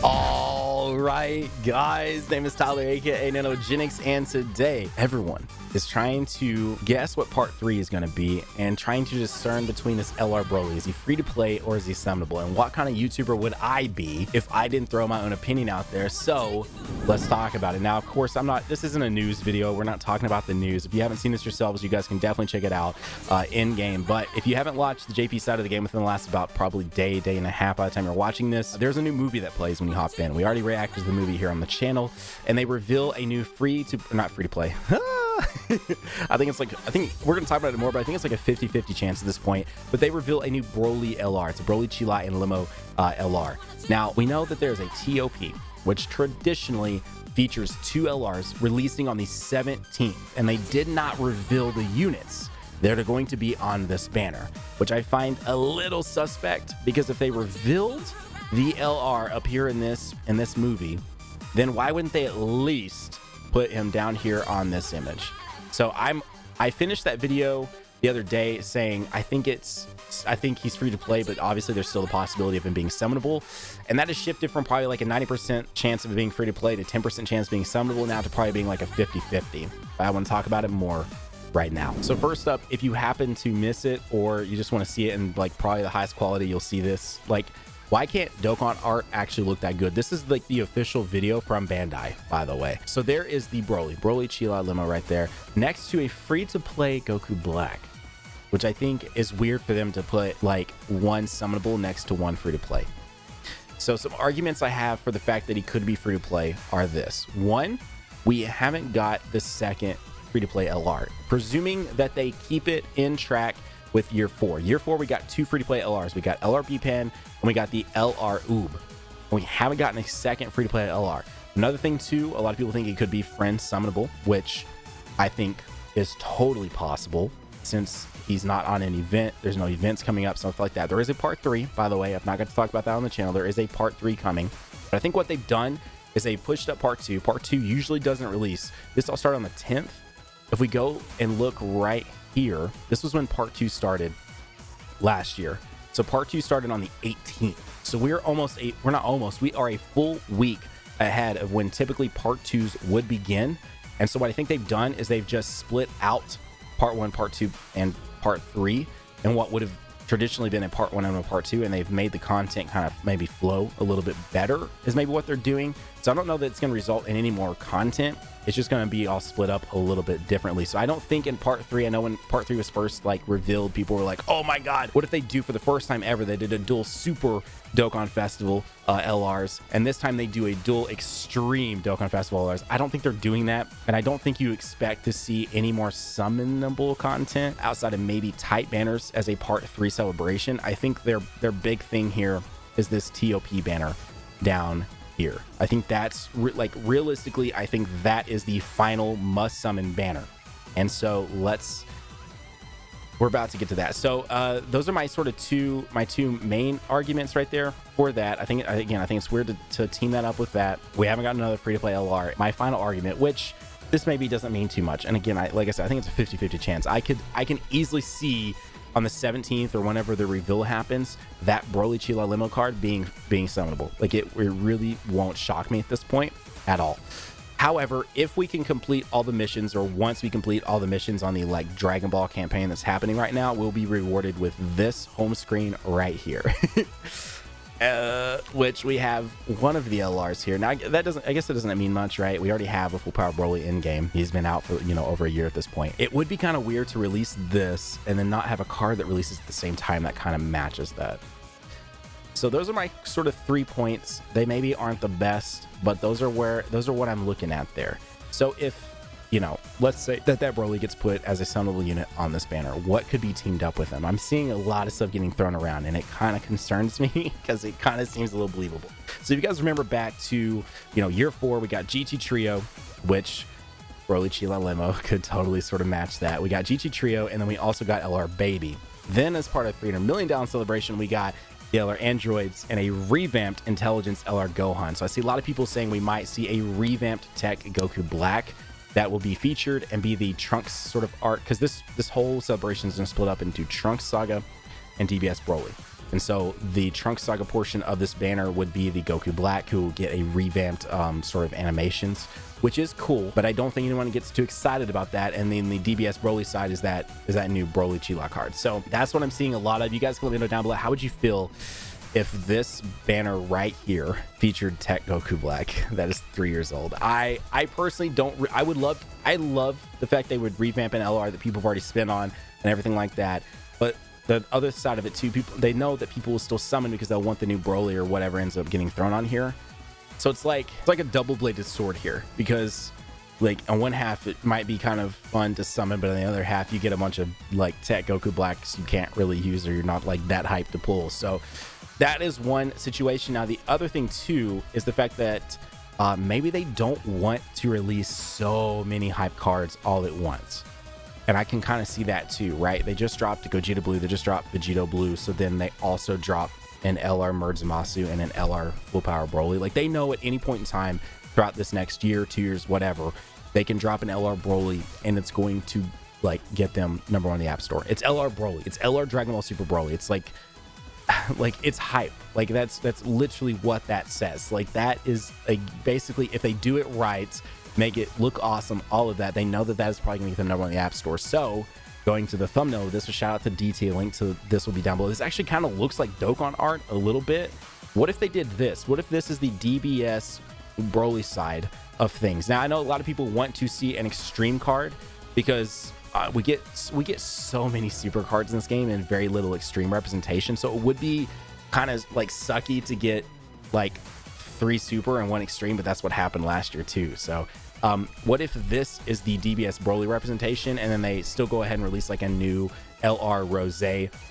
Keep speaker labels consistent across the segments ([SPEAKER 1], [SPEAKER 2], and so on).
[SPEAKER 1] All right, guys, name is Tyler, aka Nanogenix, and today everyone is trying to guess what part 3 is going to be and trying to discern between this LR Broly. Is he free to play or is he summonable? And what kind of YouTuber would I be if I didn't throw my own opinion out there? So let's talk about it. Now, of course, this isn't a news video. We're not talking about the news. If you haven't seen this yourselves, you guys can definitely check it out in game. But if you haven't watched the JP side of the game within the last about probably day and a half by the time you're watching this, there's a new movie that plays when you hop in. We already reacted to the movie here on the channel, and they reveal a new not free to play. I think we're going to talk about it more, but I think it's like a 50-50 chance at this point. But they reveal a new Broly LR. It's a Broly, Chila, and Limo LR. Now, we know that there's a TOP, which traditionally features 2 LRs releasing on the 17th, and they did not reveal the units that are going to be on this banner, which I find a little suspect, because if they revealed the LR up here in this movie, then why wouldn't they at least put him down here on this image? So I finished that video the other day saying I think he's free to play, but obviously there's still the possibility of him being summonable, and that has shifted from probably like a 90% chance of it being free to play to 10% chance of being summonable now to probably being like a 50-50. I want to talk about it more right now. So first up, if you happen to miss it or you just want to see it in like probably the highest quality, you'll see this. Like, why can't Dokkan art actually look that good? This is like the official video from Bandai, by the way. So there is the Broly, Chila, Limo right there, next to a free-to-play Goku Black, which I think is weird for them to put like one summonable next to one free-to-play. So some arguments I have for the fact that he could be free-to-play are this. One, we haven't got the second free-to-play LR, presuming that they keep it in track with year 4. Year 4, we got 2 free-to-play LRs. We got LR B-Pen and we got the LR Oob. And we haven't gotten a second free-to-play LR. Another thing too, a lot of people think it could be friend summonable, which I think is totally possible since he's not on an event. There's no events coming up, stuff like that. There is a part 3, by the way. I've not got to talk about that on the channel. There is a part 3 coming. But I think what they've done is they pushed up part 2. Part 2 usually doesn't release. This all started on the 10th. If we go and look right here, this was when part 2 started last year. So part 2 started on the 18th. So we are a full week ahead of when typically part 2s would begin. And so what I think they've done is they've just split out part 1, part 2, and part 3, and what would have traditionally been in part 1 and part 2, and they've made the content kind of maybe flow a little bit better is maybe what they're doing. So I don't know that it's going to result in any more content. It's just going to be all split up a little bit differently. So I don't think in part 3, I know when part 3 was first like revealed, people were like, oh my god, what if they do for the first time ever, they did a dual super Dokkan Festival LRs, and this time they do a dual extreme Dokkan Festival LRs. I don't think they're doing that, and I don't think you expect to see any more summonable content outside of maybe tight banners as a part 3 celebration. I think their big thing here is this TOP banner down here. I think that's realistically, I think that is the final must summon banner. And so we're about to get to that. So those are my two main arguments right there for that. I think it's weird to team that up with that. We haven't got another free-to-play LR. My final argument, which this maybe doesn't mean too much, and again, like I said, I think it's a 50-50 chance. I can easily see on the 17th or whenever the reveal happens, that Broly Chila Limo card being summonable. Like it really won't shock me at this point at all. However, if we can complete all the missions, or once we complete all the missions on the like Dragon Ball campaign that's happening right now, we'll be rewarded with this home screen right here. Which we have one of the LRs here. Now I guess that doesn't mean much, right? We already have a full power Broly in game. He's been out for over a year at this point. It would be kind of weird to release this and then not have a card that releases at the same time that kind of matches that. So those are my sort of 3 points. They maybe aren't the best, but those are what I'm looking at there. So if let's say that Broly gets put as a summonable unit on this banner, what could be teamed up with him? I'm seeing a lot of stuff getting thrown around, and it kind of concerns me because it kind of seems a little believable. So if you guys remember back to year 4, we got GT Trio, which Broly Chila Limo could totally sort of match that. We got GT Trio, and then we also got LR Baby. Then as part of $300 million celebration, we got the LR Androids and a revamped Intelligence LR Gohan. So I see a lot of people saying we might see a revamped Tech Goku Black that will be featured and be the Trunks sort of art, because this whole celebration is going to split up into Trunks Saga and DBS Broly. And so the Trunks Saga portion of this banner would be the Goku Black, who will get a revamped sort of animations, which is cool, but I don't think anyone gets too excited about that. And then the DBS Broly side is that new Broly Chila card. So that's what I'm seeing a lot of. You guys can let me know down below, how would you feel if this banner right here featured Tech Goku Black that is 3 years old? I personally don't, I love the fact they would revamp an LR that people have already spent on and everything like that. But the other side of it too, people, they know that people will still summon because they'll want the new Broly or whatever ends up getting thrown on here. So it's like a double-bladed sword here, because like on one half it might be kind of fun to summon, but on the other half you get a bunch of like Tech Goku Blacks you can't really use, or you're not like that hyped to pull. So that is one situation. Now the other thing too is the fact that maybe they don't want to release so many hype cards all at once. And I can kind of see that too, right? They just dropped Gogeta Blue, they just dropped Vegito Blue, so then they also drop an LR Merge Zamasu and an LR Full Power Broly. Like they know at any point in time throughout this next year, 2 years, whatever, they can drop an LR Broly and it's going to like get them #1 in the App Store. It's LR Broly, it's LR Dragon Ball Super Broly. It's like it's hype. Like that's literally what that says. Like that is like basically, if they do it right, make it look awesome, all of that, they know that is probably gonna get them #1 in the App Store. So going to the thumbnail, this will shout out to DT, link to this will be down below. This actually kind of looks like Dokkan art a little bit. What if they did this? What if this is the DBS Broly side of things? Now I know a lot of people want to see an extreme card because we get so many super cards in this game and very little extreme representation. So it would be kind of like sucky to get like 3 super and 1 extreme, but that's what happened last year too. So what if this is the DBS Broly representation and then they still go ahead and release like a new LR Rose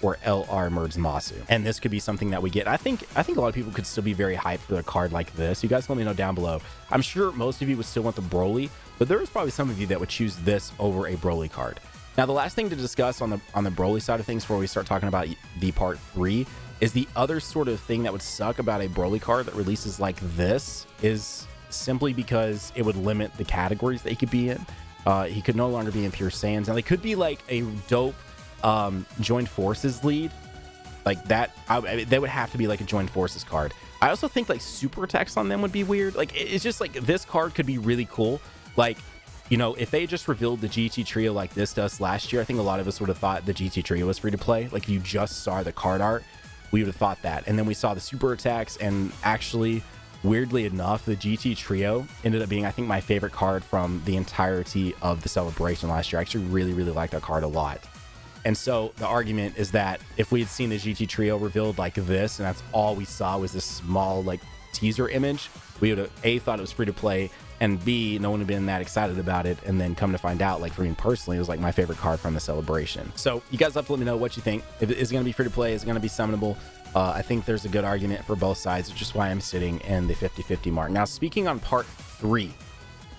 [SPEAKER 1] or LR Merge Masu, and this could be something that we get. I think a lot of people could still be very hyped for a card like this. You guys let me know down below. I'm sure most of you would still want the Broly, but there is probably some of you that would choose this over a Broly card. Now the last thing to discuss on the Broly side of things before we start talking about the part 3 is the other sort of thing that would suck about a Broly card that releases like this is simply because it would limit the categories that he could be in. He could no longer be in Pure Saiyans. Now they could be like a dope Joined Forces lead like that. They would have to be like a Joined Forces card. I also think like super attacks on them would be weird. Like it's just like this card could be really cool. Like, you know, if they just revealed the GT Trio like this does last year, I think a lot of us would have thought the GT Trio was free to play. Like if you just saw the card art, we would have thought that. And then we saw the super attacks, and actually, weirdly enough, the GT Trio ended up being, I think, my favorite card from the entirety of the celebration last year. I actually really liked that card a lot. And so the argument is that if we had seen the GT Trio revealed like this, and that's all we saw was this small like teaser image, we would have A, thought it was free to play, and B, no one would have been that excited about it. And then come to find out, like for me personally, it was like my favorite card from the celebration. So you guys have to let me know what you think. If it is going to be free to play, is it going to be summonable? I think there's a good argument for both sides, which is why I'm sitting in the 50-50 mark. Now, speaking on part 3,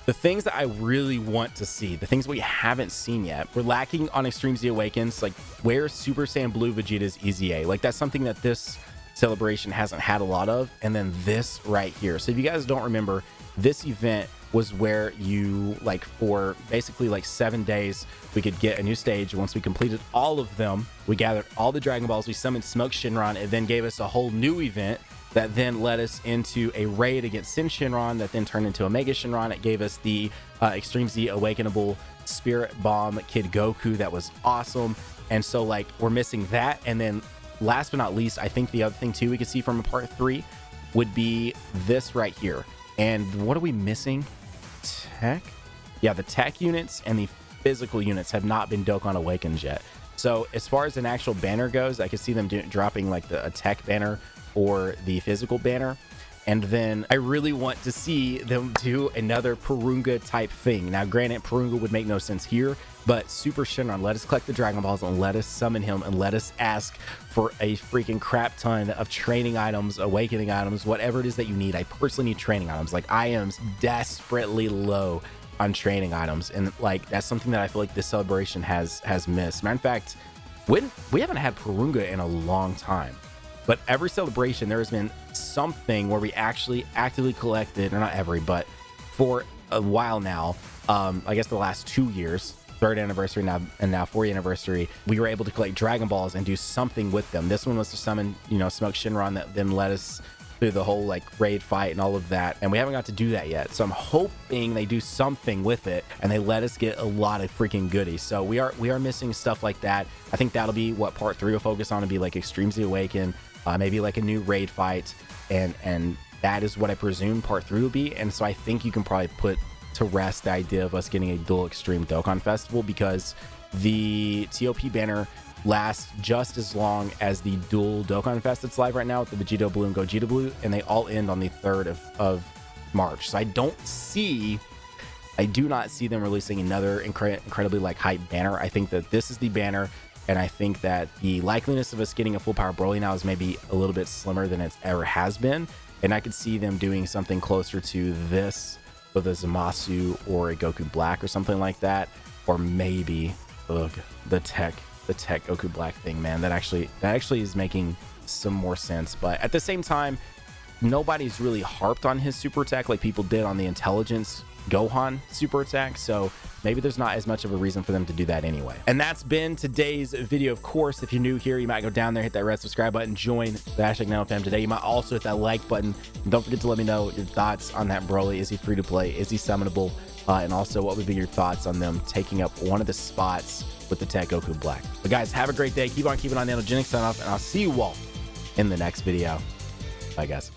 [SPEAKER 1] the things that I really want to see, the things we haven't seen yet, we're lacking on Extreme Z Awakens. Like, where's Super Saiyan Blue Vegeta's EZA? Like, that's something that this celebration hasn't had a lot of. And then this right here. So if you guys don't remember, this event was where you, like, for basically like 7 days, we could get a new stage. Once we completed all of them, we gathered all the Dragon Balls, we summoned Smoke Shinron. It then gave us a whole new event that then led us into a raid against Sin Shinron that then turned into Omega Shinron. It gave us the Extreme Z Awakenable Spirit Bomb Kid Goku. That was awesome. And so like we're missing that. And then last but not least, I think the other thing too we could see from a part 3 would be this right here. And what are we missing? Tech? Yeah, the tech units and the physical units have not been Dokkan Awakens yet. So as far as an actual banner goes, I could see them dropping like a tech banner or the physical banner. And then I really want to see them do another Purunga type thing. Now, granted, Purunga would make no sense here, but Super Shinron, let us collect the Dragon Balls and let us summon him and let us ask for a freaking crap ton of training items, awakening items, whatever it is that you need. I personally need training items. Like, I am desperately low on training items. And like, that's something that I feel like this celebration has missed. Matter of fact, we haven't had Purunga in a long time. But every celebration, there has been something where we actually actively collected, or not every, but for a while now, I guess the last 2 years, 3rd anniversary now, and now 4th anniversary, we were able to collect Dragon Balls and do something with them. This one was to summon, you know, Smoke Shinron, that then led us through the whole like raid fight and all of that, and we haven't got to do that yet. So I'm hoping they do something with it and they let us get a lot of freaking goodies. So we are missing stuff like that. I think that'll be what part 3 will focus on, to be like Extreme Z Awaken, maybe like a new raid fight, and that is what I presume part 3 will be. And so I think you can probably put to rest the idea of us getting a dual Extreme Dokkan Festival, because the TOP banner lasts just as long as the dual Dokkan Fest that's live right now with the Vegeta Blue and Gogeta Blue, and they all end on the 3rd of March. So I do not see them releasing another incredibly like hype banner. I think that this is the banner, and I think that the likeliness of us getting a full power Broly now is maybe a little bit slimmer than it ever has been, and I could see them doing something closer to this with a Zamasu or a Goku Black or something like that, or maybe the tech Goku Black thing, man. That actually is making some more sense. But at the same time, nobody's really harped on his super attack like people did on the Intelligence Gohan super attack, so maybe there's not as much of a reason for them to do that anyway. And that's been today's video. Of course, if you're new here, you might go down there, hit that red subscribe button, join the #NanoFam today. You might also hit that like button, and don't forget to let me know your thoughts on that Broly. Is he free to play? Is he summonable? And also, what would be your thoughts on them taking up one of the spots with the tech Goku Black? But guys, have a great day. Keep on keeping on. Nanogenix sign off, and I'll see you all in the next video. Bye, guys.